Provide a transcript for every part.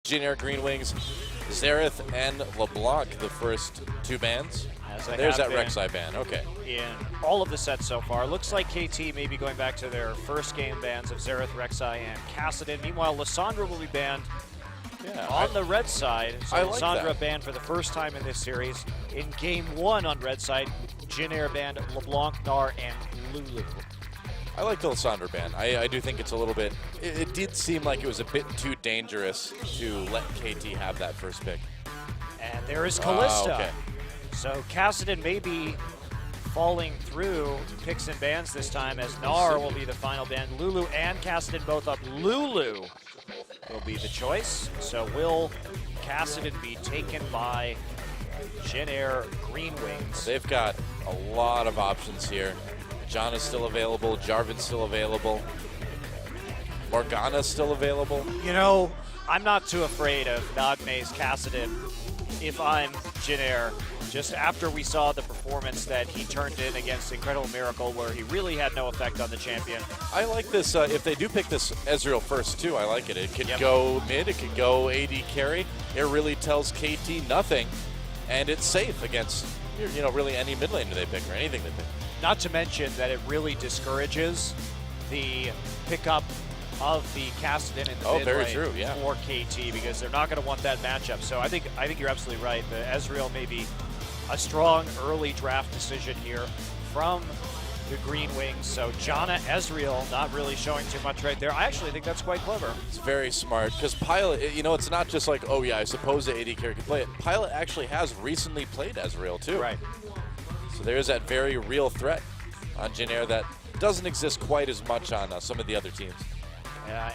Jin Air Green Wings, Zareth and LeBlanc, the first two bands. There's that Rek'Sai band, okay. In all of the sets so far. Looks like KT may be going back to their first game bans of Zareth, Rek'Sai, and Kassadin. Meanwhile, Lysandra will be banned on the red side. So Lysandra banned for the first time in this series. In game one on red side, Jin Air banned LeBlanc, Gnar, and Lulu. I like the Lysandra ban. I do think it's a little bit, it did seem like it was a bit too dangerous to let KT have that first pick. And there is Callista. Okay. So Kassadin may be falling through picks and bans this time, as Gnar will be the final ban. Lulu and Kassadin both up. Lulu will be the choice. So will Kassadin be taken by Jin Air Green Wings? They've got a lot of options here. Janna's still available, Jarvan's still available, Morgana's still available. You know, I'm not too afraid of Nagme's Kassadin if I'm Jin Air. Just after we saw the performance that he turned in against Incredible Miracle, where he really had no effect on the champion. I like this, if they do pick this Ezreal first too, I like it. It could go mid, it could go AD carry. It really tells KT nothing, and it's safe against, you know, really any mid laner they pick or anything they pick. Not to mention that it really discourages the pickup of the Kassadin in the mid lane for KT, because they're not going to want that matchup. So I think you're absolutely right. The Ezreal may be a strong early draft decision here from the Green Wings. So Janna Ezreal not really showing too much right there. I actually think that's quite clever. It's very smart, because Pilot, you know, it's not just like, oh yeah, I suppose the AD carry can play it. Pilot actually has recently played Ezreal too. Right. So there's that very real threat on Jin Air that doesn't exist quite as much on some of the other teams.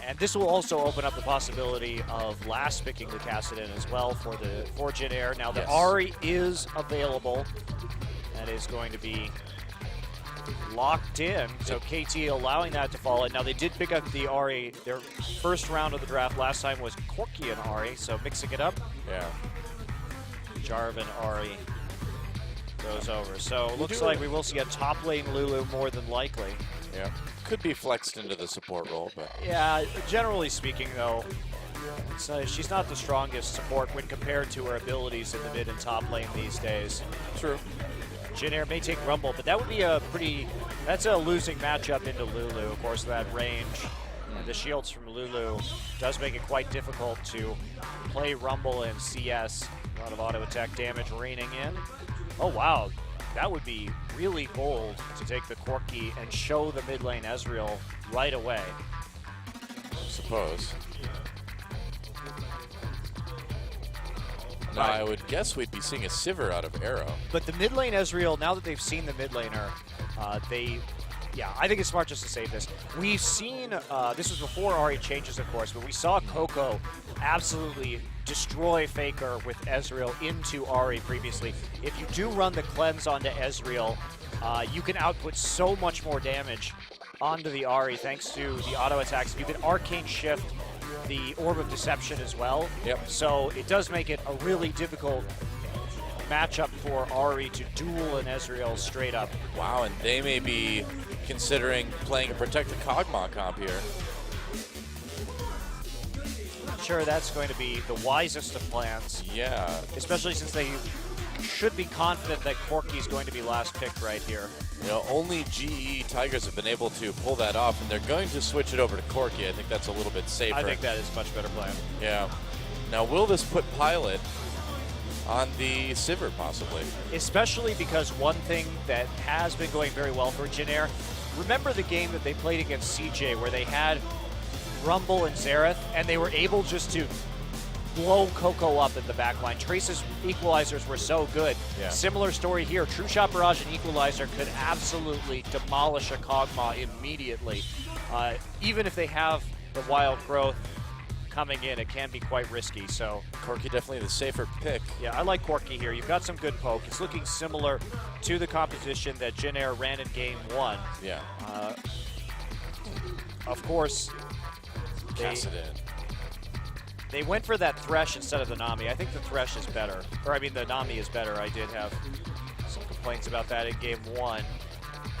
And this will also open up the possibility of last picking the Kassadin as well for Jin Air. Now the Ahri is available. That is going to be locked in. So KT allowing that to fall in. Now they did pick up the Ahri. Their first round of the draft last time was Corki and Ahri, so mixing it up. Yeah. Jarvan Ahri goes over. So looks like we will see a top lane Lulu more than likely. Yeah. Could be flexed into the support role, but yeah, generally speaking though, she's not the strongest support when compared to her abilities in the mid and top lane these days. True. Jin Air may take Rumble, but that would be that's a losing matchup into Lulu. Of course, that range and the shields from Lulu does make it quite difficult to play Rumble in CS. A lot of auto attack damage raining in. Oh wow, that would be really bold to take the Corki and show the mid lane Ezreal right away. I suppose. Now, I would guess we'd be seeing a Sivir out of Arrow. But the mid lane Ezreal, now that they've seen the mid laner, I think it's smart just to save this. We've seen, this was before Ahri changes, of course, but we saw Coco absolutely destroy Faker with Ezreal into Ahri previously. If you do run the cleanse onto Ezreal, you can output so much more damage onto the Ahri thanks to the auto attacks. You can arcane shift the Orb of Deception as well. Yep. So it does make it a really difficult matchup for Ahri to duel an Ezreal straight up. Wow, and they may be considering playing a Protect the Kog'Maw comp here. Sure, that's going to be the wisest of plans. Yeah. Especially since they should be confident that Corki's going to be last picked right here. You know, only GE Tigers have been able to pull that off, and they're going to switch it over to Corki. I think that's a little bit safer. I think that is a much better plan. Yeah. Now, will this put Pilot on the Sivir, possibly? Especially because one thing that has been going very well for Jin Air, remember the game that they played against CJ where they had Rumble and Zareth, and they were able just to blow Coco up in the backline. Trace's equalizers were so good. Yeah. Similar story here. True Shot Barrage and Equalizer could absolutely demolish a Kog'Maw immediately. Even if they have the Wild Growth coming in, it can be quite risky. So Corki definitely the safer pick. Yeah, I like Corki here. You've got some good poke. It's looking similar to the composition that Jin Air ran in game one. Yeah. Of course, they went for that Thresh instead of the Nami. I think the Thresh is better. Or, I mean, the Nami is better. I did have some complaints about that in game one.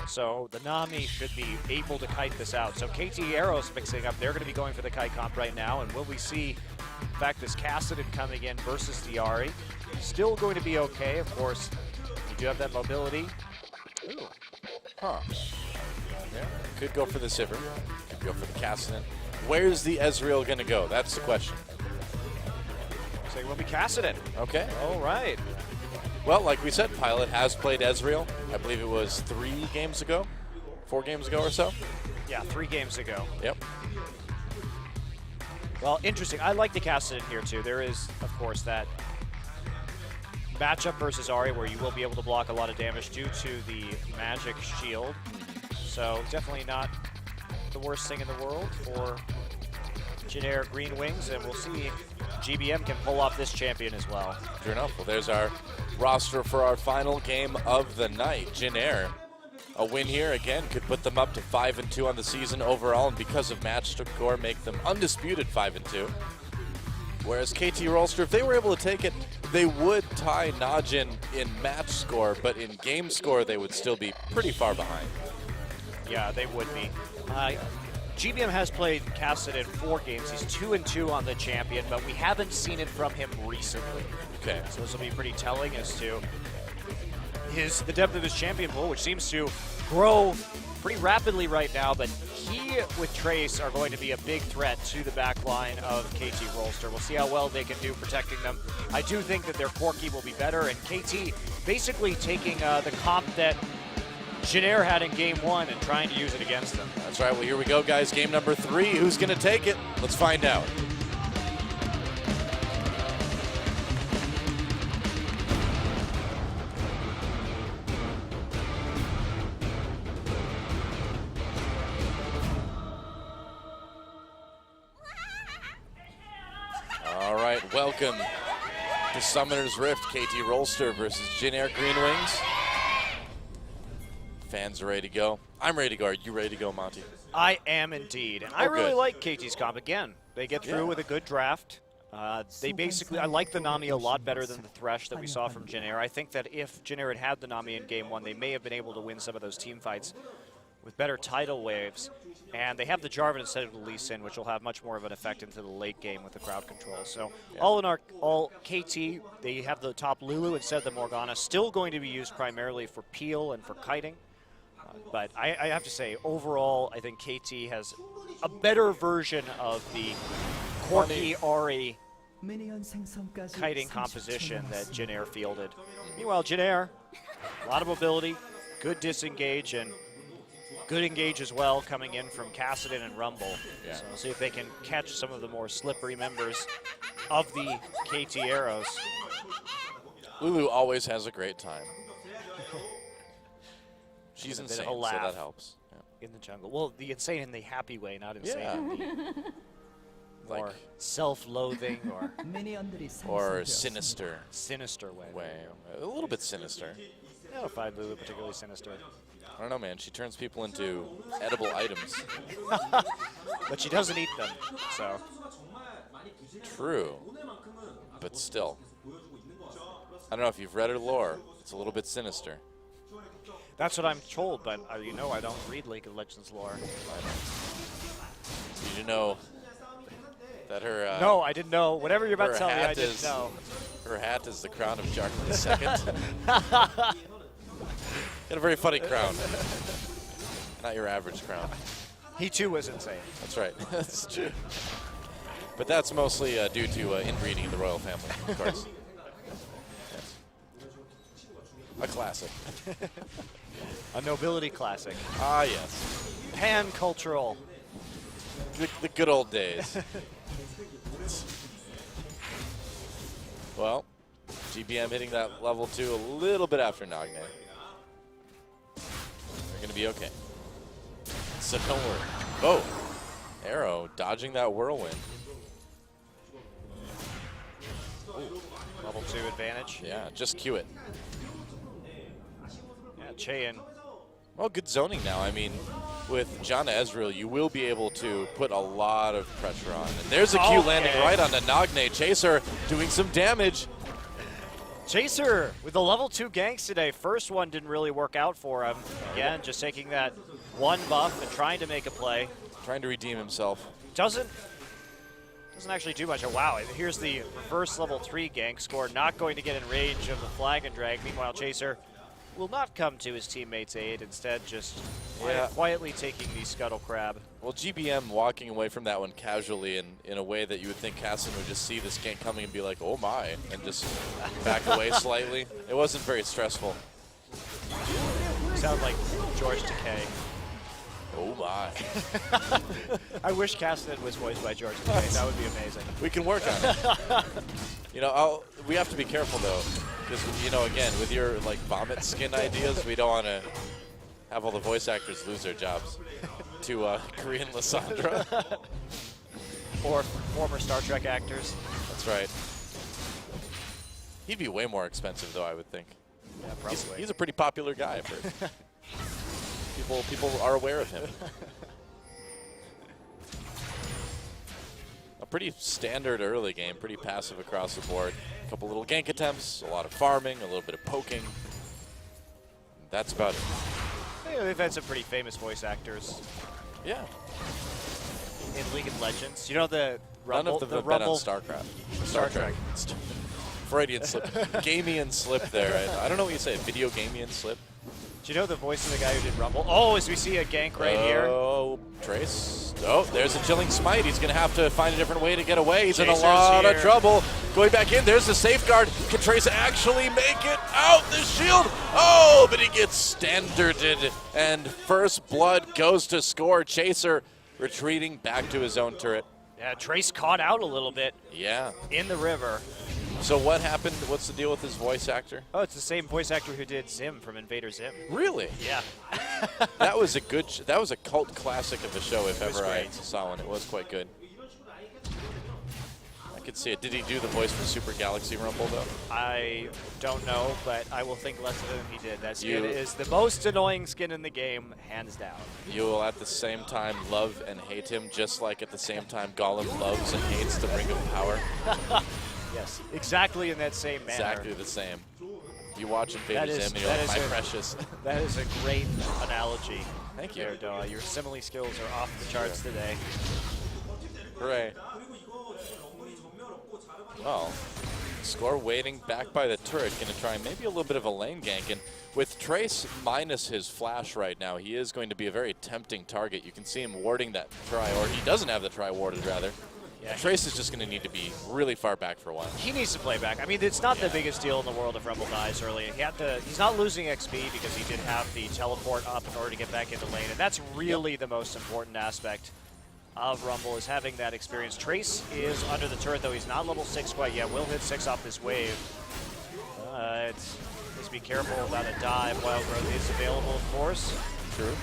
So the Nami should be able to kite this out. So KT Arrow's mixing up. They're going to be going for the kite comp right now. And will we see In fact, this Cassidy coming in versus the Ahri, still going to be okay. Of course, you do have that mobility. Ooh. Huh. Yeah, could go for the Sivir. Could go for the Cassidy. Where's the Ezreal going to go? That's the question. So it will be Cassidy. Okay. All right. Well, like we said, Pilot has played Ezreal. I believe it was 3 games ago, 4 games ago or so. Yeah, 3 games ago. Yep. Well, interesting. I like the Cassidy here, too. There is, of course, that matchup versus Ahri where you will be able to block a lot of damage due to the magic shield. So definitely not the worst thing in the world for generic Green Wings, and we'll see if GBM can pull off this champion as well. True enough. Well, there's our roster for our final game of the night. Jin-Air, a win here again could put them up to 5-2 on the season overall, and because of match score, make them undisputed 5-2. Whereas KT Rolster, if they were able to take it, they would tie Najin in match score, but in game score, they would still be pretty far behind. Yeah, they would be. GBM has played Cassidy in 4 games. He's 2-2 on the champion, but we haven't seen it from him recently. Okay. So this will be pretty telling as to the depth of his champion pool, which seems to grow pretty rapidly right now, but he with Trace are going to be a big threat to the back line of KT Rolster. We'll see how well they can do protecting them. I do think that their Corki will be better, and KT basically taking the comp that Jin-Air had in game 1 and trying to use it against them. That's right. Well, here we go, guys. Game number 3. Who's going to take it? Let's find out. All right, welcome to Summoner's Rift, KT Rolster versus Jin-Air Green Wings. Fans are ready to go. I'm ready to go. Are you ready to go, Monty? I am indeed. And I really good. like KT's comp. Again, they get through with a good draft. They basically, I like the Nami a lot better than the Thresh that we saw from Jin-Air. I think that if Jin-Air had had the Nami in game 1, they may have been able to win some of those team fights with better tidal waves. And they have the Jarvan instead of the Lee Sin, which will have much more of an effect into the late game with the crowd control. So all in all, KT, they have the top Lulu instead of the Morgana, still going to be used primarily for peel and for kiting. But I have to say, overall, I think KT has a better version of the Corki Ahri kiting composition that Jin-Air fielded. Meanwhile, Jin-Air, a lot of mobility, good disengage, and good engage as well coming in from Cassidy and Rumble. Yeah. So we'll see if they can catch some of the more slippery members of the KT Arrows. Lulu always has a great time. She's insane, so laugh that helps. Yeah. in the jungle. Well, the insane in the happy way, not insane in the Like more self-loathing or sinister sinister way. A little bit sinister. I don't find Lulu particularly sinister. I don't know, man. She turns people into edible items. But she doesn't eat them, so. True. But still. I don't know if you've read her lore. It's a little bit sinister. That's what I'm told, but you know I don't read League of Legends lore. Did you know that her... no, I didn't know. Whatever you're about to tell me, I didn't is, know. Her hat is the crown of Jarkman II. Got a very funny crown. Not your average crown. He too was insane. That's right. That's true. But that's mostly due to inbreeding in the royal family, of course. Yes. A classic. A nobility classic. Ah, yes. Pan-cultural. The good old days. Well, GBM hitting that level 2 a little bit after Nagne. They're going to be okay. So don't worry. Oh, Arrow dodging that whirlwind. Ooh, level 2 advantage. Yeah, just cue it. Yeah, Cheyan. Well, good zoning now. I mean, with Janna Ezreal, you will be able to put a lot of pressure on. And there's a Q landing right on the Nagne. Chaser doing some damage. Chaser with the level 2 ganks today. First one didn't really work out for him. Again, just taking that one buff and trying to make a play. Trying to redeem himself. Doesn't Doesn't actually do much. Oh, wow. And here's the reverse level 3 gank. Score not going to get in range of the flag and drag. Meanwhile, Chaser will not come to his teammate's aid. Instead, just quietly taking the Scuttle Crab. Well, GBM walking away from that one casually in a way that you would think Casson would just see this gank coming and be like, oh my, and just back away slightly. It wasn't very stressful. Sound like George Takei. Oh my. I wish Caston was voiced by George Takei. That would be amazing. We can work on it. You know, we have to be careful though, because you know, again, with your like vomit skin ideas, we don't want to have all the voice actors lose their jobs to Korean Lysandra. Or former Star Trek actors. That's right. He'd be way more expensive though, I would think. Yeah, probably. He's a pretty popular guy. I've heard. People are aware of him. A pretty standard early game, pretty passive across the board. A couple little gank attempts, a lot of farming, a little bit of poking. That's about it. Yeah, they've had some pretty famous voice actors. Yeah. In League of Legends. You know the Rumble? None of them the have been on Rumble StarCraft. Star Trek. Freudian slip. Gamian slip there. I don't know what you say. Video gamian slip. Do you know the voice of the guy who did Rumble? Oh, as we see a gank right here. Oh, Trace. Oh, there's a chilling smite. He's going to have to find a different way to get away. He's Chaser's in a lot here. of trouble. Going back in. There's the safeguard. Can Trace actually make it out? The shield. Oh, but he gets standarded. And first blood goes to Score. Chaser retreating back to his own turret. Yeah, Trace caught out a little bit. Yeah. In the river. So what happened? What's the deal with his voice actor? Oh, it's the same voice actor who did Zim from Invader Zim. Really? Yeah. That was a good. That was a cult classic of a show, if ever I great. saw one. It was quite good. I could see it. Did he do the voice for Super Galaxy Rumble though? I don't know, but I will think less of him if he did. That skin is the most annoying skin in the game, hands down. You will at the same time love and hate him, just like at the same time Gollum loves and hates the Ring of Power. Yes, exactly in that same manner. Exactly the same. You watch Invader Zim and you're like, my precious. That is a great analogy. Thank you. There, Doa. Your simile skills are off the charts today. Hooray. Well, Score waiting back by the turret, going to try maybe a little bit of a lane gank. And with Trace minus his flash right now, he is going to be a very tempting target. You can see him warding that try, or he doesn't have the try warded, rather. Yeah, Trace is just going to need to be really far back for a while. He needs to play back. I mean, it's not the biggest deal in the world if Rumble dies early. He's not losing XP because he did have the teleport up in order to get back into lane, and that's really the most important aspect of Rumble, is having that experience. Trace is under the turret, though. He's not level 6 quite yet. Will hit 6 off this wave. Just be careful about a dive. Wild Growth is available, of course. True.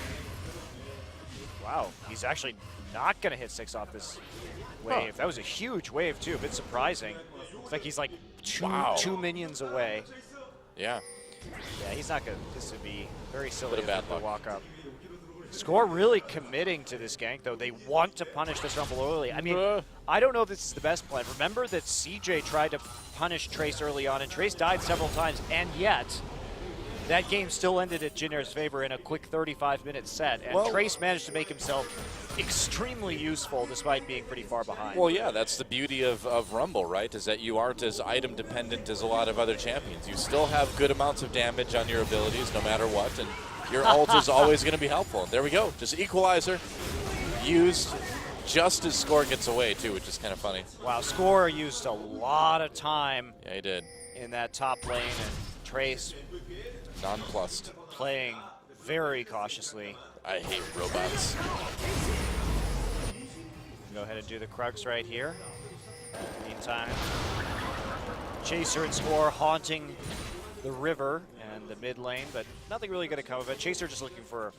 Wow, he's actually not going to hit 6 off this wave. That was a huge wave, too. A bit surprising. Looks like he's like two minions away. Yeah. Yeah, he's not going to. This would be very silly Bit of bad to luck. walk up. Score really committing to this gank, though. They want to punish this Rumble early. I mean, I don't know if this is the best plan. Remember that CJ tried to punish Trace early on, and Trace died several times, and yet that game still ended in Jinner's favor in a quick 35-minute set, and Trace managed to make himself extremely useful despite being pretty far behind. Well, yeah, that's the beauty of Rumble, right, is that you aren't as item-dependent as a lot of other champions. You still have good amounts of damage on your abilities no matter what, and your ult is always going to be helpful. There we go. Just equalizer used just as Score gets away, too, which is kind of funny. Wow, Score used a lot of time Yeah, he did. in that top lane, and Trace Nonplussed. playing very cautiously. I hate robots. Go ahead and do the Krugs right here. Meantime, Chaser and Score haunting the river and the mid lane, but nothing really going to come of it. Chaser just looking for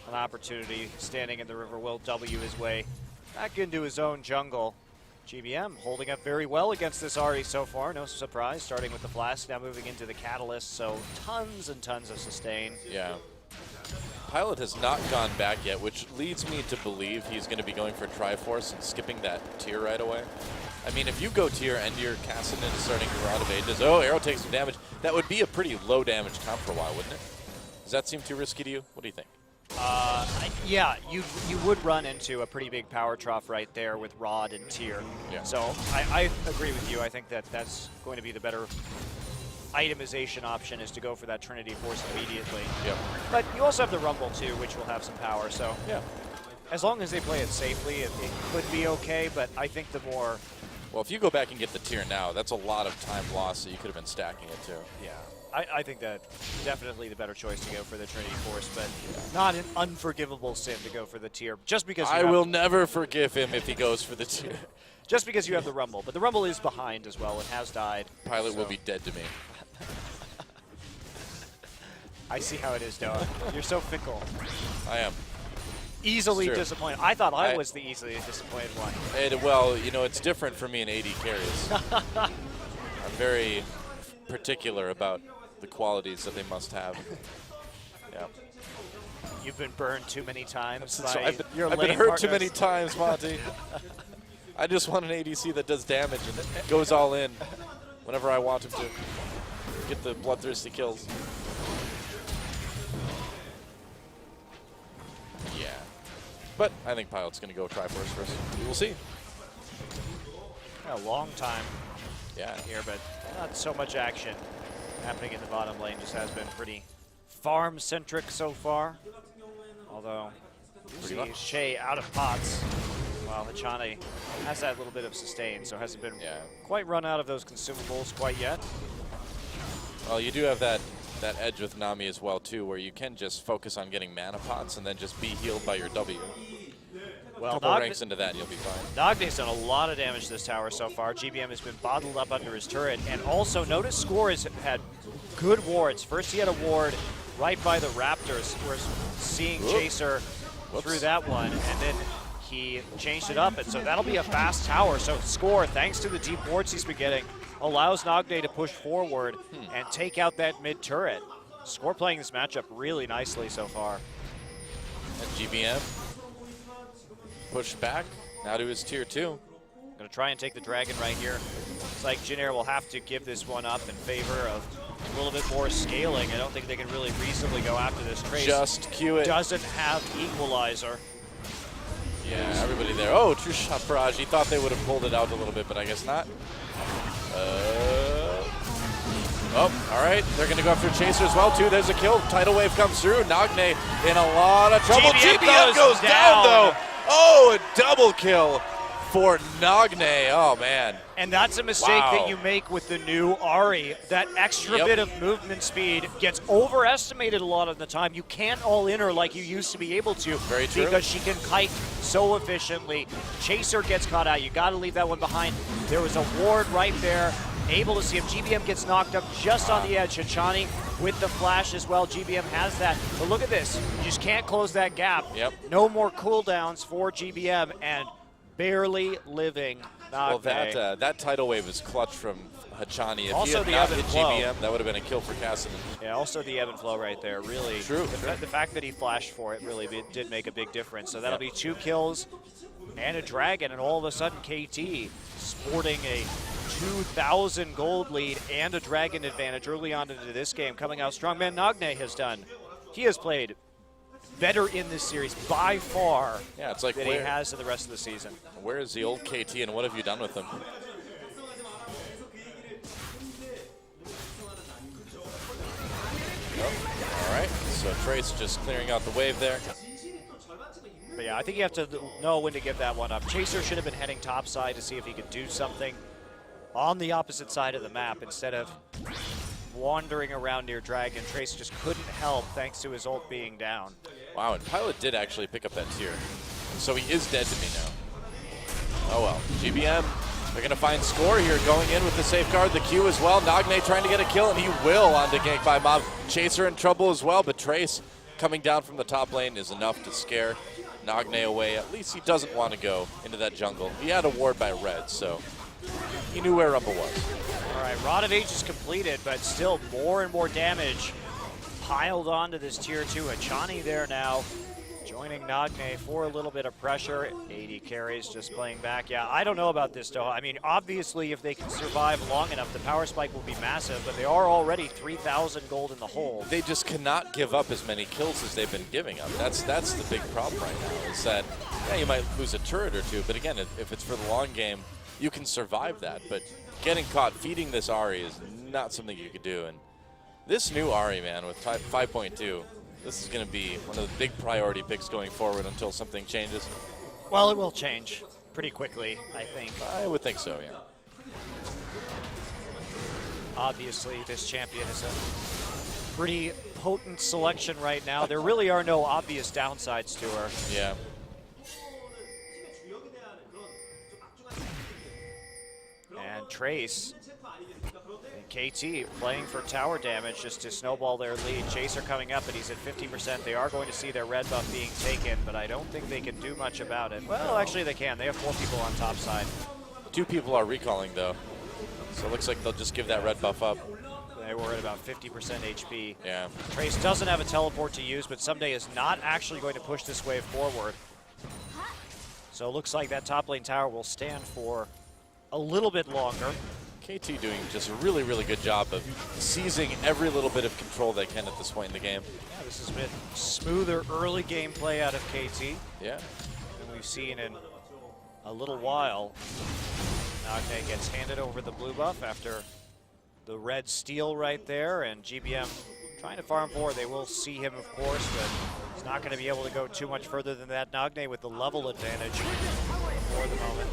an opportunity, standing in the river, will W his way back into his own jungle. GBM holding up very well against this Ahri so far, no surprise, starting with the Flask, now moving into the Catalyst, so tons and tons of sustain. Yeah. Pilot has not gone back yet, which leads me to believe he's going to be going for Triforce and skipping that tier right away. I mean, if you go tier and you're casting into starting to run out of ages, Arrow takes some damage, that would be a pretty low damage comp for a while, wouldn't it? Does that seem too risky to you? What do you think? Yeah, you would run into a pretty big power trough right there with Rod and Tier. Yeah. So I agree with you. I think that's going to be the better itemization option, is to go for that Trinity Force immediately. Yep. But you also have the Rumble too, which will have some power. So Yeah. as long as they play it safely, it could be okay. But I think the more, Well, if you go back and get the Tier now, that's a lot of time lost, so you could have been stacking it too. yeah, I think that definitely the better choice to go for the Trinity Force, but not an unforgivable sin to go for the Tier, just because you I have, will never forgive him if he goes for the Tier. just because you have the Rumble. But the Rumble is behind as well and has died. Pilot so. will be dead to me. I see how it is, Noah. You're so fickle. I am. Easily It's true. disappointed. I thought I was the easily disappointed one. And, well, you know, it's different for me in AD carries. I'm very particular about the qualities that they must have. Yeah. You've been burned too many times So by I've your been lane hurt too many partners. times, Monty. I just want an ADC that does damage and goes all in whenever I want him to. Get the bloodthirsty kills. Yeah. But I think Pilot's going to go Triforce first. We will see. A long time Yeah. here, but not so much action happening in the bottom lane. Just has been pretty farm-centric so far. Although, you see much. Shay out of pots, while Hachane has that little bit of sustain, so hasn't been quite run out of those consumables quite yet. Well, you do have that edge with Nami as well, too, where you can just focus on getting mana pots and then just be healed by your W. Well, A couple ranks into that, you'll be fine. Nagne's done a lot of damage to this tower so far. GBM has been bottled up under his turret. And also, notice Score has had good wards. First, he had a ward right by the Raptors. We're seeing Chaser through that one. And then he changed it up. And so that'll be a fast tower. So Score, thanks to the deep wards he's been getting, allows Nagne to push forward and take out that mid turret. Score playing this matchup really nicely so far. And GBM push back now to his tier 2. Gonna try and take the dragon right here. It's like Jin Air will have to give this one up in favor of a little bit more scaling. I don't think they can really reasonably go after this. Trace Just cue it. doesn't have equalizer. Yeah, everybody there. Oh, true shot barrage. He thought they would have pulled it out a little bit, but I guess not. Oh, all right. They're going to go after Chaser as well, too. There's a kill. Tidal wave comes through. Nagne in a lot of trouble. GBM goes down, though. Oh, a double kill for Nagne. Oh, man. And that's a mistake that you make with the new Ahri. That extra bit of movement speed gets overestimated a lot of the time. You can't all-in her like you used to be able to. Very true. Because she can kite so efficiently. Chaser gets caught out. You got to leave that one behind. There was a ward right there. Able to see him. GBM gets knocked up just on the edge. Hachane with the flash as well. GBM has that. But look at this. You just can't close that gap. Yep. No more cooldowns for GBM, and barely living Nagne. Well, that tidal wave is clutch from Hachane. If Also he the had not ebb hit and flow. GBM, that would have been a kill for Cassidy. Yeah, also the ebb and flow right there. Really, True. The fact that he flashed for it really did make a big difference. So that'll be 2 kills and a dragon, and all of a sudden KT sporting a 2,000 gold lead and a dragon advantage early on into this game, coming out strong. Man, Nagne has done. He has played better in this series by far It's like than he has in the rest of the season. Where is the old KT and what have you done with him? All right, so Trace just clearing out the wave there. But yeah, I think you have to know when to give that one up. Chaser should have been heading topside to see if he could do something on the opposite side of the map instead of wandering around near Dragon. Trace just couldn't help thanks to his ult being down. Wow, and Pilot did actually pick up that tier. So he is dead to me now. Oh well, GBM, they're gonna find Score here going in with the safeguard, the Q as well. Nagne trying to get a kill, and he will onto gank by Mob. Chaser in trouble as well, but Trace coming down from the top lane is enough to scare Nagne away. At least he doesn't want to go into that jungle. He had a ward by Red, so he knew where Rumble was. All right, Rod of Age is completed, but still more and more damage piled onto this tier 2. Hachane there now Joining Nagne for a little bit of pressure. 80 carries just playing back. Yeah, I don't know about this, though. I mean, obviously, if they can survive long enough, the power spike will be massive, but they are already 3,000 gold in the hole. They just cannot give up as many kills as they've been giving up. That's the big problem right now, is that, yeah, you might lose a turret or two, but again, if it's for the long game, you can survive that. But getting caught feeding this Ahri is not something you could do. And this new Ahri, man, with 5.2, this is going to be one of the big priority picks going forward until something changes. Well, it will change pretty quickly, I think. I would think so, yeah. Obviously, this champion is a pretty potent selection right now. There really are no obvious downsides to her. Yeah. And Trace and KT playing for tower damage just to snowball their lead. Chaser coming up, but he's at 50%. They are going to see their red buff being taken, but I don't think they can do much about it. Well, actually they can. They have 4 people on top side. 2 people are recalling, though. So it looks like they'll just give that red buff up. They were at about 50% HP. Yeah. Trace doesn't have a teleport to use, but Someday is not actually going to push this wave forward. So it looks like that top lane tower will stand for a little bit longer. KT doing just a really, really good job of seizing every little bit of control they can at this point in the game. Yeah, this has been smoother early gameplay out of KT. Yeah. Than we've seen in a little while. Nagne gets handed over the blue buff after the red steal right there, and GBM trying to farm forward. They will see him, of course, but he's not going to be able to go too much further than that. Nagne with the level advantage for the moment.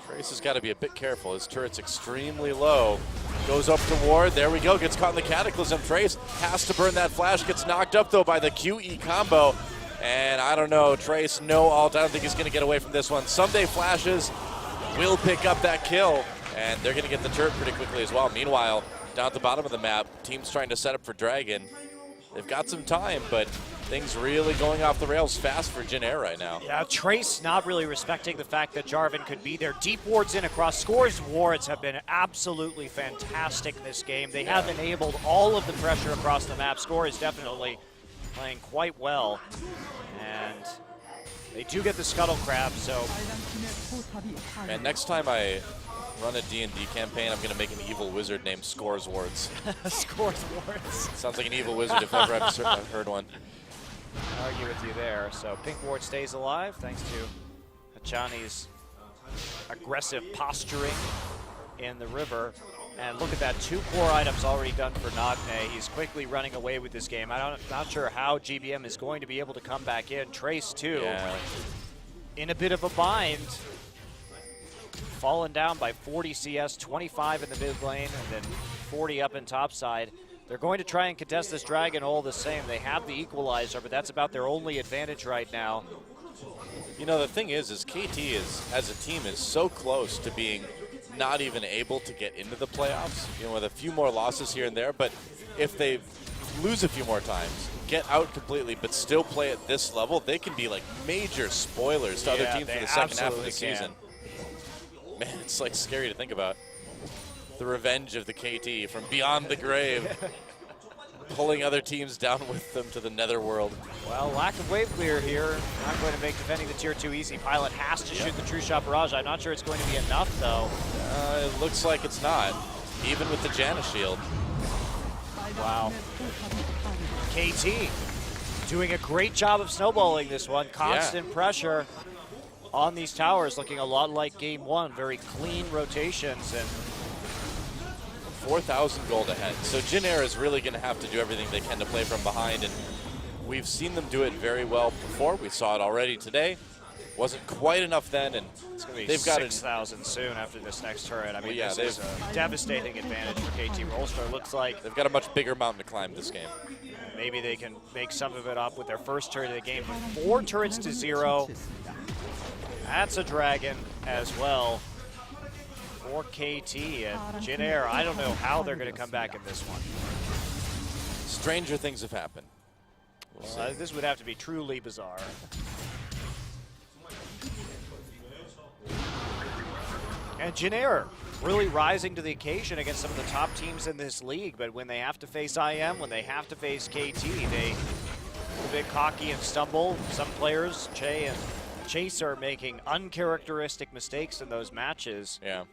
Trace has got to be a bit careful. His turret's extremely low. Goes up to ward. There we go. Gets caught in the Cataclysm. Trace has to burn that flash. Gets knocked up, though, by the QE combo. And I don't know. Trace, no ult. I don't think he's going to get away from this one. Someday flashes will pick up that kill. And they're going to get the turret pretty quickly as well. Meanwhile, down at the bottom of the map, team's trying to set up for Dragon. They've got some time, but things really going off the rails fast for Jin Air right now. Yeah, Trace not really respecting the fact that Jarvan could be there. Deep wards in across. Score's wards have been absolutely fantastic this game. They have enabled all of the pressure across the map. Score is definitely playing quite well. And they do get the Scuttle Crab, so... And next time I run a D&D campaign, I'm going to make an evil wizard named Scores Wards. Scores Wards. Sounds like an evil wizard if ever I've heard one. I'll argue with you there. So Pink Ward stays alive thanks to Hachani's aggressive posturing in the river. And look at that, 2 core items already done for Nagne. He's quickly running away with this game. I'm not sure how GBM is going to be able to come back in. Trace, too, in a bit of a bind. Fallen down by 40 CS, 25 in the mid lane, and then 40 up in top side. They're going to try and contest this Dragon all the same. They have the equalizer, but that's about their only advantage right now. You know, the thing is KT as a team, is so close to being not even able to get into the playoffs, you know, with a few more losses here and there. But if they lose a few more times, get out completely, but still play at this level, they can be like major spoilers to other teams for the second half of the season. Man, it's like scary to think about. The revenge of the KT from beyond the grave, pulling other teams down with them to the netherworld. Well, lack of wave clear here. Not going to make defending the tier 2 easy. Pilot has to shoot the True Shot Barrage. I'm not sure it's going to be enough, though. It looks like it's not, even with the Janna shield. Wow. KT doing a great job of snowballing this one. Constant pressure on these towers, looking a lot like game 1. Very clean rotations, and 4,000 gold ahead. So Jin Air is really going to have to do everything they can to play from behind, and we've seen them do it very well before. We saw it already today. Wasn't quite enough then, and it's going to be 6,000 soon after this next turret. I mean, this is a devastating advantage for KT. Rollstar looks like they've got a much bigger mountain to climb this game. Maybe they can make some of it up with their first turret of the game. 4 turrets to 0. That's a Dragon as well for KT, and Jin Air, I don't know how they're going to come back in this one. Stranger things have happened. This would have to be truly bizarre. And Jin Air really rising to the occasion against some of the top teams in this league, but when they have to face IM, when they have to face KT, they a bit cocky and stumble. Some players, Che and Chase, are making uncharacteristic mistakes in those matches. Yeah.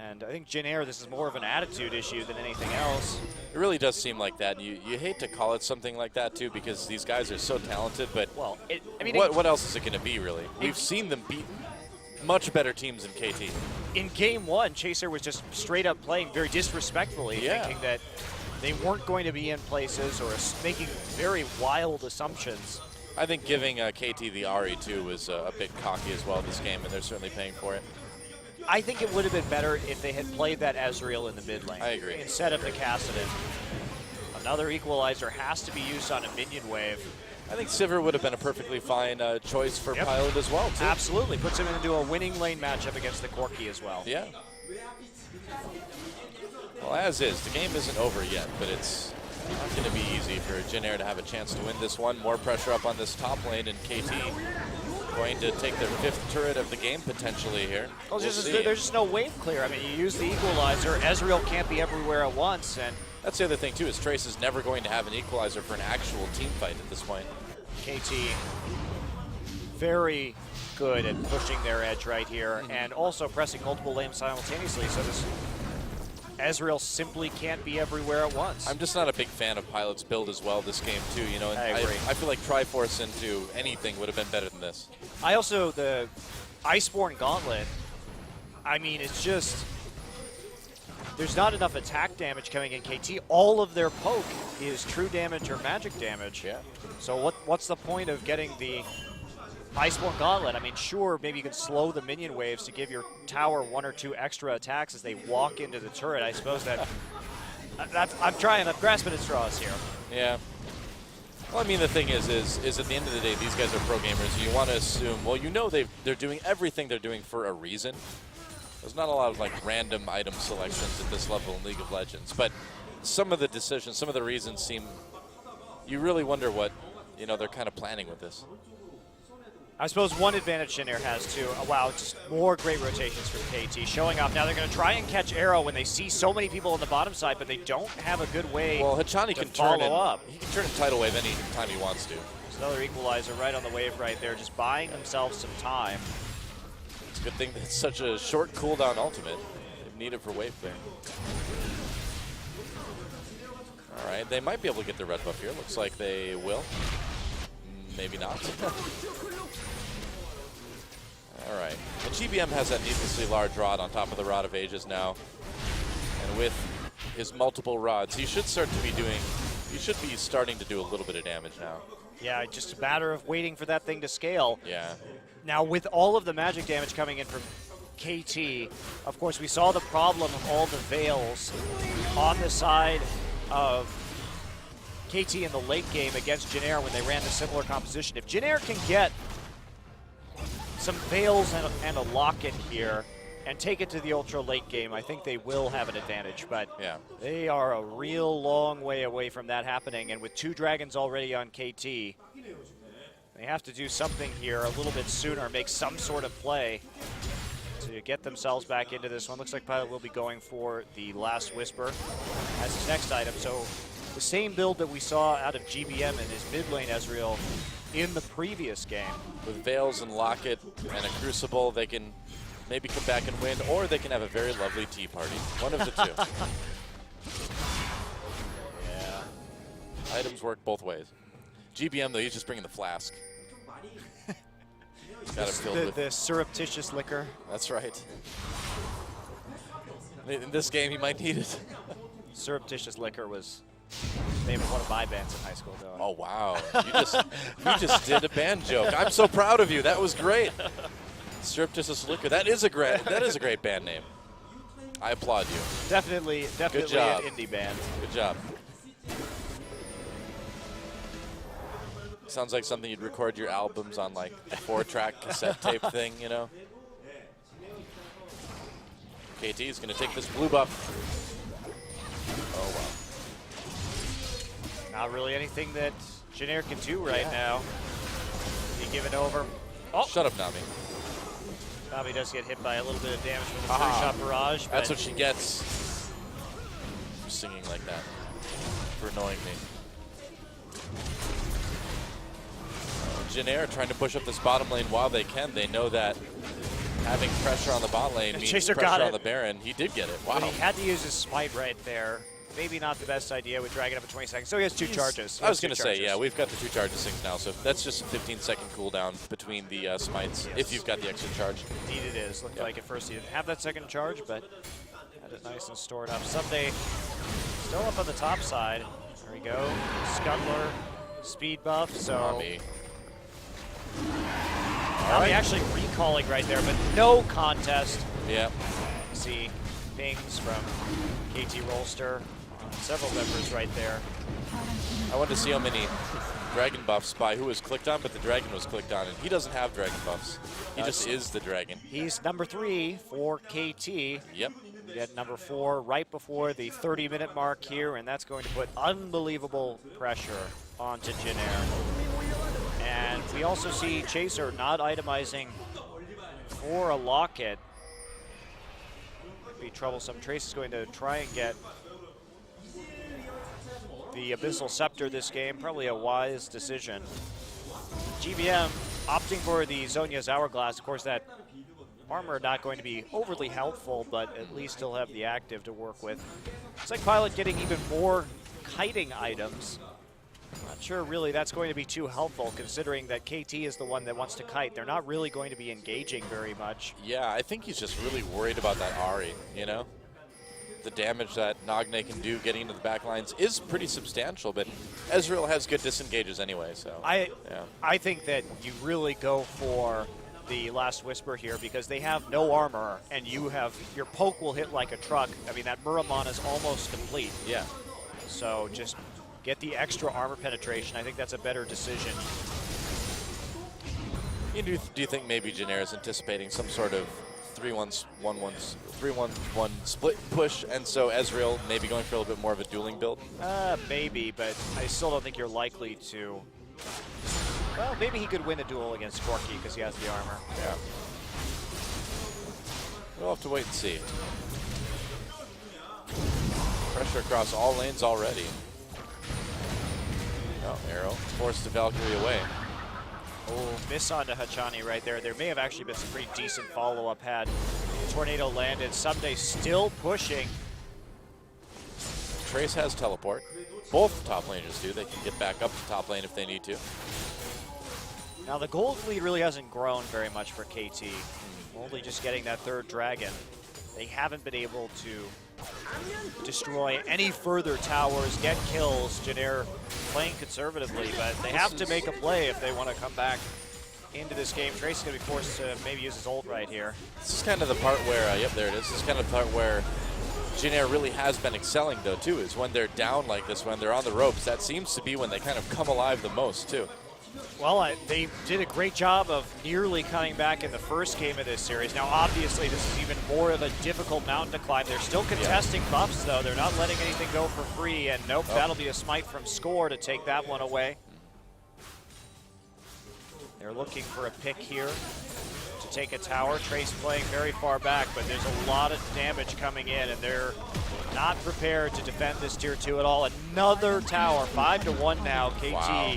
And I think Jin Air, this is more of an attitude issue than anything else. It really does seem like that. You hate to call it something like that, too, because these guys are so talented, but well, I mean, what else is it going to be, really? We've seen them beat much better teams than KT. In game one, Chaser was just straight up playing very disrespectfully, thinking that they weren't going to be in places or making very wild assumptions. I think giving KT the RE2 was a bit cocky as well this game, and they're certainly paying for it. I think it would have been better if they had played that Ezreal in the mid lane. I agree. Instead of the Kassadin. Another equalizer has to be used on a minion wave. I think Sivir would have been a perfectly fine choice for Pilot as well, too. Absolutely. Puts him into a winning lane matchup against the Corki as well. Yeah. Well, as is. The game isn't over yet, but it's not going to be easy for Jin Air to have a chance to win this one. More pressure up on this top lane, and KT going to take their 5th turret of the game potentially here. Well, there's just no wave clear. I mean, you use the equalizer. Ezreal can't be everywhere at once, and that's the other thing, too, is Trace is never going to have an equalizer for an actual team fight at this point. KT very good at pushing their edge right here and also pressing multiple lanes simultaneously, so this Ezreal simply can't be everywhere at once. I'm just not a big fan of Pilot's build as well this game, too. You know, and I agree. I feel like Triforce into anything would have been better than this. I also, the Iceborne Gauntlet, I mean, it's just, there's not enough attack damage coming in KT. All of their poke is true damage or magic damage. Yeah. So what's the point of getting the Iceborne Gauntlet? I mean, sure, maybe you can slow the minion waves to give your tower 1 or 2 extra attacks as they walk into the turret. I suppose I'm grasping at straws here. Yeah. Well, I mean, the thing is at the end of the day, these guys are pro gamers. You want to assume, well, you know they're doing everything they're doing for a reason. There's not a lot of, like, random item selections at this level in League of Legends. But some of the decisions, some of the reasons seem, you really wonder what, you know, they're kind of planning with this. I suppose one advantage Jin Air has too. Wow, just more great rotations from KT showing off. Now they're going to try and catch Arrow when they see so many people on the bottom side, but they don't have a good way. Well, Hachani to can follow up. He can turn in tidal wave any time he wants to. There's another equalizer right on the wave right there, just buying themselves some time. It's a good thing that it's such a short cooldown ultimate. They need it for wave clear. All right, they might be able to get the red buff here. Looks like they will. Maybe not. All right. And GBM has that needlessly large rod on top of the Rod of Ages now. And with his multiple rods, he should be starting to do a little bit of damage now. Yeah, just a matter of waiting for that thing to scale. Yeah. Now, with all of the magic damage coming in from KT, of course, we saw the problem of all the Veils on the side of KT in the late game against Jin Air when they ran a similar composition. If Jin Air can get some Veils and a Locket here and take it to the ultra late game, I think they will have an advantage, but yeah, they are a real long way away from that happening, and with 2 dragons already on KT, they have to do something here a little bit sooner, make some sort of play to get themselves back into this one. Looks like Pilot will be going for the Last Whisper as his next item, so the same build that we saw out of GBM and his mid lane Ezreal in the previous game. With Veils and Locket and a Crucible, they can maybe come back and win, or they can have a very lovely tea party. One of the two. Yeah. Items work both ways. GBM, though, he's just bringing the flask. He's got it filled with the surreptitious liquor. That's right. In this game, he might need it. Surreptitious liquor was the name of one of my bands in high school, though. Oh, wow. You just did a band joke. I'm so proud of you. That was great. Surreptitious Liquor. That is a great band name. I applaud you. Definitely an indie band. Good job. Sounds like something you'd record your albums on, like a 4-track cassette tape thing, you know? KT is going to take this blue buff. Oh, wow. Not really anything that Jin Air can do right now. He give it over. Oh. Shut up, Nami. Nami does get hit by a little bit of damage from the 3-shot barrage. That's what she gets for singing like that, for annoying me. Janair trying to push up this bottom lane while they can. They know that having pressure on the bot lane means Chaser pressure got on it. the Baron. He did get it. Wow. But he had to use his smite right there. Maybe not the best idea with dragging up at 20 seconds. So he has two charges. I was going to say, yeah, we've got the 2 charges things now, so that's just a 15-second cooldown between the smites if you've got the extra charge. Indeed it is. Looked like at first he didn't have that second charge, but had it nice and stored up. Someday still up on the top side. There we go. Scuttler, speed buff, so... Nami actually recalling right there, but no contest. Yeah. See pings from KT Rolster. Several members right there. I wanted to see how many dragon buffs by who was clicked on, but the dragon was clicked on, and he doesn't have dragon buffs. He just is the dragon. He's number 3 for KT. Yep. We get number 4 right before the 30-minute mark here, and that's going to put unbelievable pressure onto Janair. And we also see Chaser not itemizing for a locket. Be troublesome. Trace is going to try and get the Abyssal Scepter this game, probably a wise decision. GBM opting for the Zhonya's Hourglass. Of course, that armor not going to be overly helpful, but at least he'll have the active to work with. It's like Pilot getting even more kiting items. Not sure really that's going to be too helpful, considering that KT is the one that wants to kite. They're not really going to be engaging very much. Yeah, I think he's just really worried about that Ahri, you know? The damage that Nagne can do getting into the back lines is pretty substantial, but Ezreal has good disengages anyway, so... I think that you really go for the Last Whisper here because they have no armor, and you have... Your poke will hit like a truck. I mean, that Muramon is almost complete. Yeah. So just get the extra armor penetration. I think that's a better decision. Do you think maybe Janair is anticipating some sort of 3-1-1 split push, and so Ezreal maybe going for a little bit more of a dueling build? Maybe, but I still don't think you're likely to. Well, maybe he could win a duel against Corki because he has the armor. Yeah. We'll have to wait and see. Pressure across all lanes already. Oh, arrow. Forced the Valkyrie away. Oh, miss onto Hachani right there. There may have actually been some pretty decent follow-up had Tornado landed. Someday still pushing. Trace has teleport. Both top laners do. They can get back up to top lane if they need to. Now the gold lead really hasn't grown very much for KT. Only just getting that 3rd dragon. They haven't been able to destroy any further towers, get kills. Janair playing conservatively, but they have to make a play if they want to come back into this game. Trace is going to be forced to maybe use his ult right here. This is kind of the part where, yep, there it is. This is kind of the part where Janair really has been excelling, though, too, is when they're down like this, when they're on the ropes. That seems to be when they kind of come alive the most, too. Well, they did a great job of nearly coming back in the first game of this series. Now, obviously, this is even more of a difficult mountain to climb. They're still contesting buffs, though. They're not letting anything go for free. And nope, that'll be a smite from Score to take that one away. They're looking for a pick here to take a tower. Trace playing very far back, but there's a lot of damage coming in, and they're not prepared to defend this tier 2 at all. Another tower, 5-1 now. KT. Wow.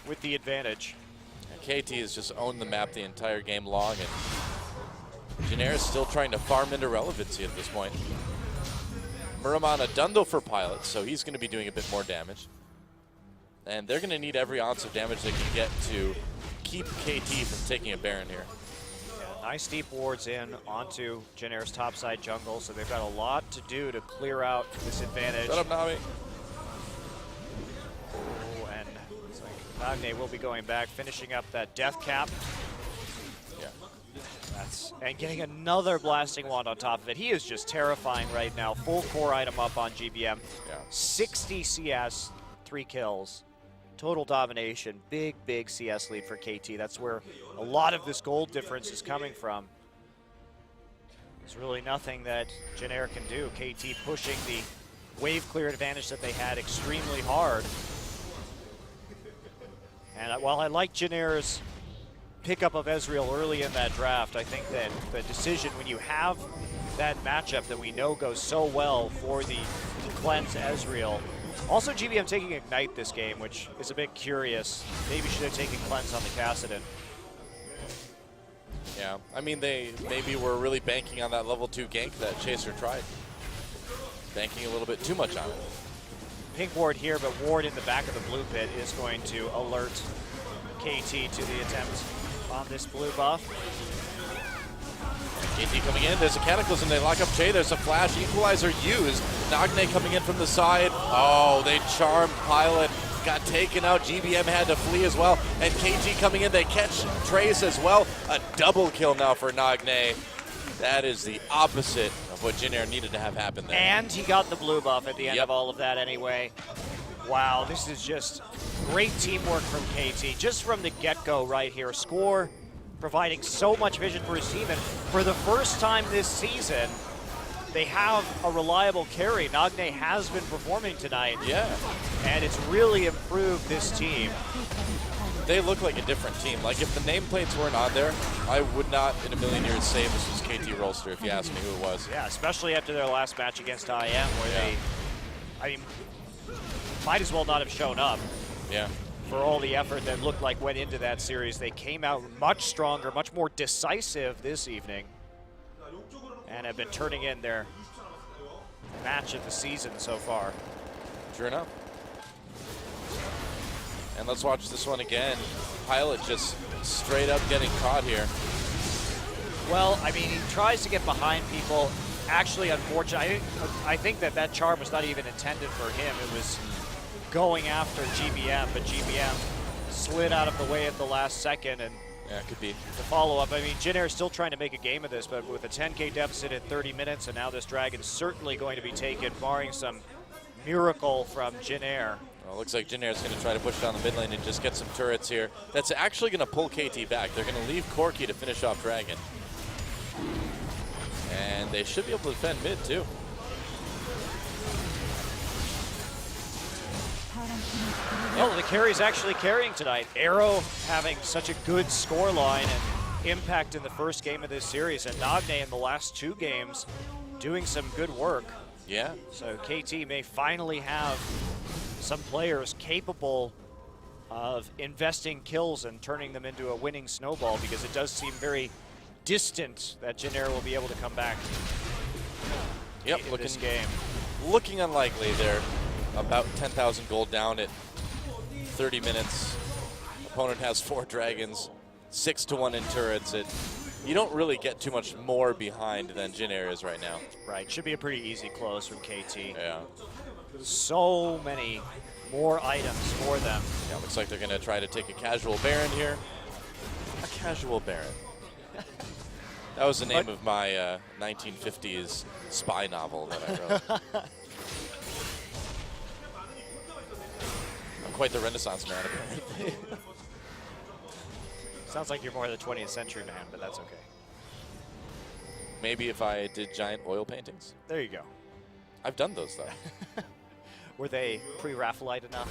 With the advantage. KT has just owned the map the entire game long, and Janair is still trying to farm into relevancy at this point. Muramon a Dundo for Pilot, so he's going to be doing a bit more damage. And they're going to need every ounce of damage they can get to keep KT from taking a Baron here. Yeah, nice deep wards in onto Janair's topside jungle, so they've got a lot to do to clear out this advantage. Shut up, Nami. Nagne will be going back, finishing up that death cap. Yeah. And getting another blasting wand on top of it. He is just terrifying right now. Full core item up on GBM. Yeah. 60 CS, 3 kills. Total domination. Big, big CS lead for KT. That's where a lot of this gold difference is coming from. There's really nothing that Janair can do. KT pushing the wave clear advantage that they had extremely hard. And while I like Janair's pickup of Ezreal early in that draft, I think that the decision when you have that matchup that we know goes so well for the cleanse Ezreal, Also, GBM taking Ignite this game, which is a bit curious. Maybe should have taken Cleanse on the Kassadin. Yeah, I mean, they maybe were really banking on that level 2 gank that Chaser tried. Banking a little bit too much on it. Pink ward here, but ward in the back of the blue pit is going to alert KT to the attempt on this blue buff. KT coming in, there's a Cataclysm, they lock up Che, there's a flash, equalizer used. Nagne coming in from the side. Oh, they charmed Pilot, got taken out. GBM had to flee as well. And KT coming in, they catch Trace as well. A double kill now for Nagne. That is the opposite of what Jin Air needed to have happen there. And he got the blue buff at the end of all of that anyway. Wow, this is just great teamwork from KT. Just from the get-go right here. Score providing so much vision for his team. And for the first time this season, they have a reliable carry. Nagne has been performing tonight. Yeah. And it's really improved this team. They look like a different team. Like, if the nameplates weren't on there, I would not in a million years say this was KT Rolster if you asked me who it was. Yeah, especially after their last match against IM where they, I mean, might as well not have shown up. Yeah. For all the effort that looked like went into that series. They came out much stronger, much more decisive this evening, and have been turning in their match of the season so far. True enough. And let's watch this one again. Pilot just straight up getting caught here. Well, I mean, he tries to get behind people. Actually, unfortunately, I think that charm was not even intended for him. It was going after GBM, but GBM slid out of the way at the last second. And yeah, it could be. The follow-up, I mean, Jin Air is still trying to make a game of this, but with a 10K deficit in 30 minutes, and now this Dragon is certainly going to be taken, barring some miracle from Jin Air. Well, looks like Jin Air is going to try to push down the mid lane and just get some turrets here. That's actually going to pull KT back. They're going to leave Corki to finish off Dragon. And they should be able to defend mid, too. Well, the carry's actually carrying tonight. Arrow having such a good score line and impact in the first game of this series, and Nagne in the last 2 games doing some good work. Yeah. So KT may finally have some players capable of investing kills and turning them into a winning snowball, because it does seem very distant that Jin Air will be able to come back in this game. Looking unlikely. They're about 10,000 gold down at 30 minutes. Opponent has 4 dragons, 6-1 in turrets. You don't really get too much more behind than Jin Air is right now. Right, should be a pretty easy close from KT. Yeah. So many more items for them. Yeah, looks like they're going to try to take a casual Baron here. A casual Baron. That was the name of my 1950s spy novel that I wrote. I'm quite the Renaissance man, apparently. Sounds like you're more the 20th century man, but that's okay. Maybe if I did giant oil paintings. There you go. I've done those, though. Were they pre-Raphaelite enough?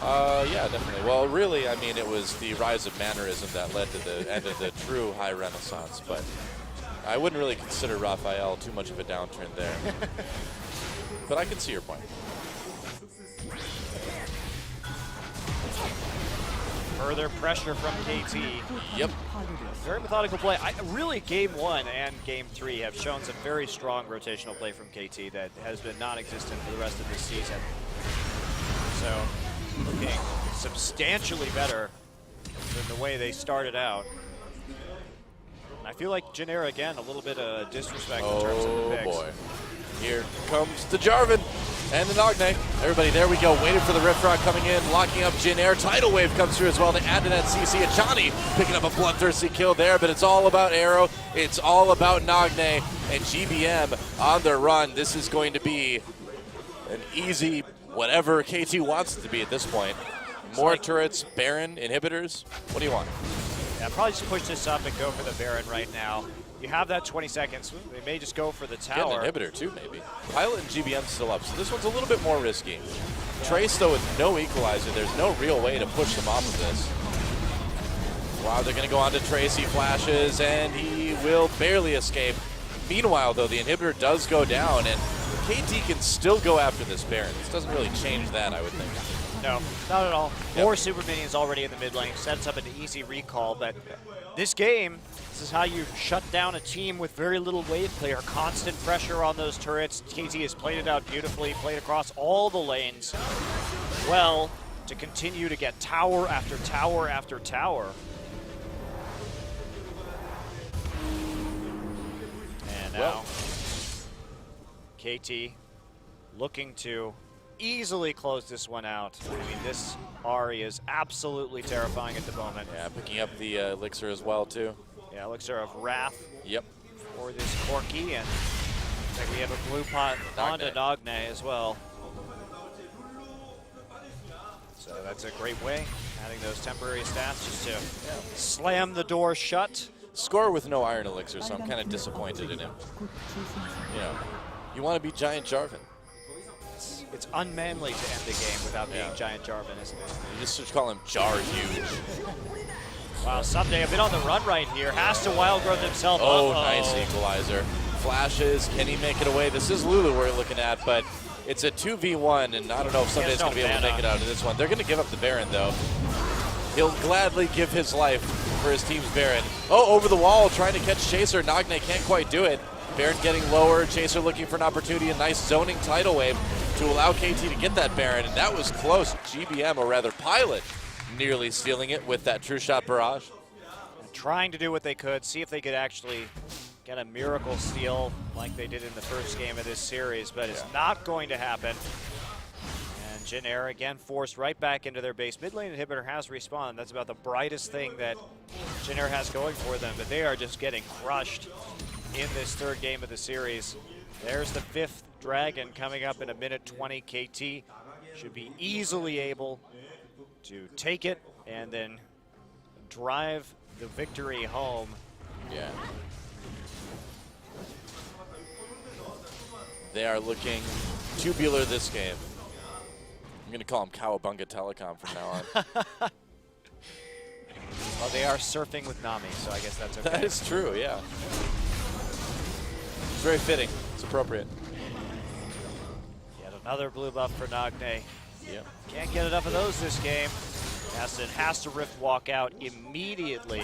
Yeah, definitely. Well, really, I mean, it was the rise of mannerism that led to the end of the true high Renaissance, but I wouldn't really consider Raphael too much of a downturn there. But I can see your point. Further pressure from KT. Yep. Very methodical play. Really, Game 1 and Game 3 have shown some very strong rotational play from KT that has been non-existent for the rest of this season. So, looking substantially better than the way they started out. I feel like Jin Air, again, a little bit of disrespect in terms of the picks. Oh, boy. Here comes the Jarvan and the Nagne. Everybody, there we go. Waiting for the Rift Rock coming in, locking up Jin Air. Tidal Wave comes through as well. They add to that CC. Achani picking up a bloodthirsty kill there, but it's all about Arrow. It's all about Nagne and GBM on their run. This is going to be an easy whatever KT wants it to be at this point. More turrets, Baron, inhibitors. What do you want? Yeah, probably just push this up and go for the Baron right now. You have that 20 seconds. They may just go for the tower. Get an inhibitor too, maybe. Pilot and GBM still up, so this one's a little bit more risky. Yeah. Trace, though, with no equalizer, there's no real way to push them off of this. Wow, they're going to go on to Trace. He flashes, and he will barely escape. Meanwhile, though, the inhibitor does go down, and KT can still go after this Baron. This doesn't really change that, I would think. No, not at all. Yep. 4 super minions already in the mid lane, sets up an easy recall, but this game, this is how you shut down a team with very little wave clear. Constant pressure on those turrets. KT has played it out beautifully, played across all the lanes well to continue to get tower after tower after tower. And now, KT looking to easily close this one out. I mean, this Ahri is absolutely terrifying at the moment. Yeah, picking up the elixir as well, too. Yeah, elixir of wrath. Yep. For this Corki, and looks like we have a blue pot onto Nagne as well. So that's a great way, adding those temporary stats just to slam the door shut. Score with no iron elixir, so I'm kind of disappointed in him. You know, you want to be Giant Jarvan. It's unmanly to end the game without being Giant Jarvan, isn't it? You just should call him Jar Huge. Wow, Someday a bit on the run right here. Has to wild growth himself. Oh, nice equalizer. Flashes, can he make it away? This is Lulu we're looking at, but it's a 2v1, and I don't know if Sunday's going to be able to make it out of this one. They're going to give up the Baron, though. He'll gladly give his life for his team's Baron. Oh, over the wall, trying to catch Chaser. Nagne can't quite do it. Baron getting lower. Chaser looking for an opportunity. A nice zoning tidal wave to allow KT to get that Baron, and that was close. GBM, or rather Pilot, nearly stealing it with that true shot barrage. Trying to do what they could, see if they could actually get a miracle steal like they did in the first game of this series, but it's not going to happen. And Jin Air again forced right back into their base. Mid lane inhibitor has respawned. That's about the brightest thing that Jin Air has going for them, but they are just getting crushed in this third game of the series. There's the 5th Dragon coming up in a minute 20. KT should be easily able to take it and then drive the victory home. Yeah. They are looking tubular this game. I'm going to call them Cowabunga Telecom from now on. Well, they are surfing with Nami, so I guess that's okay. That is true, yeah. It's very fitting. It's appropriate. Yet another blue buff for Nagne. Yep. Can't get enough of those this game. Aston has to rift walk out immediately.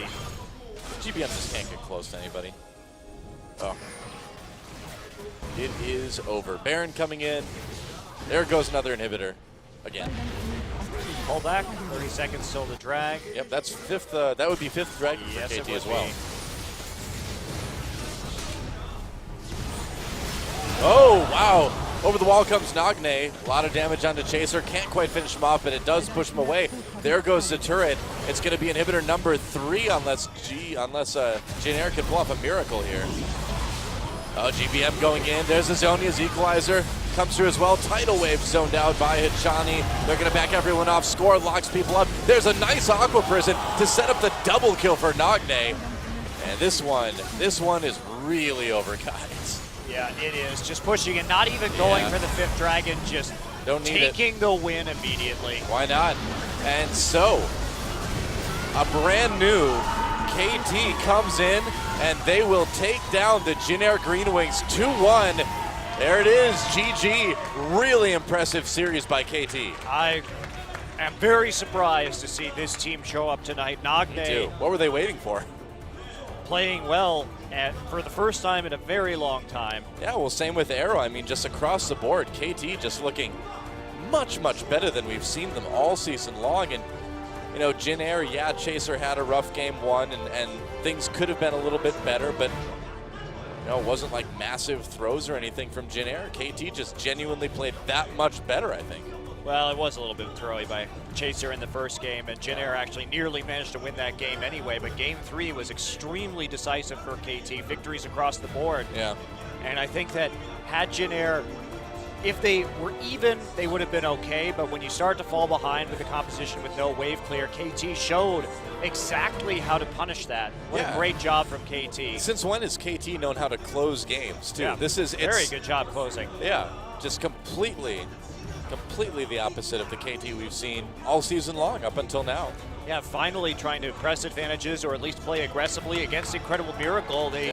GBM just can't get close to anybody. Oh. It is over. Baron coming in. There goes another inhibitor. Again. Pull back. 30 seconds till the drag. Yep, that's 5th. That would be 5th drag for KT as well. Oh, wow. Over the wall comes Nagne. A lot of damage onto Chaser. Can't quite finish him off, but it does push him away. There goes the turret. It's going to be inhibitor number 3 unless Jin Air can pull off a miracle here. Oh, GBM going in. There's Azonia's equalizer. Comes through as well. Tidal wave zoned out by Hachani. They're going to back everyone off. Score locks people up. There's a nice Aqua Prison to set up the double kill for Nagne. And this one is really over, guys. Yeah, it is. Just pushing it, not even going for the 5th Dragon, just taking the win immediately. Why not? And so, a brand new KT comes in, and they will take down the Jin Air Green Wings 2-1. There it is, GG. Really impressive series by KT. I am very surprised to see this team show up tonight. Nagne. Me too. What were they waiting for? Playing well for the first time in a very long time. Yeah, well, same with Arrow. I mean, just across the board, KT just looking much, much better than we've seen them all season long. And, you know, Jin Air, yeah, Chaser had a rough game 1, and things could have been a little bit better, but, you know, it wasn't like massive throws or anything from Jin Air. KT just genuinely played that much better, I think. Well, it was a little bit throwy by Chaser in the first game, and Jin Air actually nearly managed to win that game anyway, but game 3 was extremely decisive for KT. Victories across the board. Yeah. And I think that had Jin Air, if they were even, they would have been okay, but when you start to fall behind with the composition with no wave clear, KT showed exactly how to punish that. What a great job from KT. Since when has KT known how to close games, too? Yeah. This is very good job closing. Yeah, just completely the opposite of the KT we've seen all season long up until now. Yeah, finally trying to press advantages or at least play aggressively against Incredible Miracle. They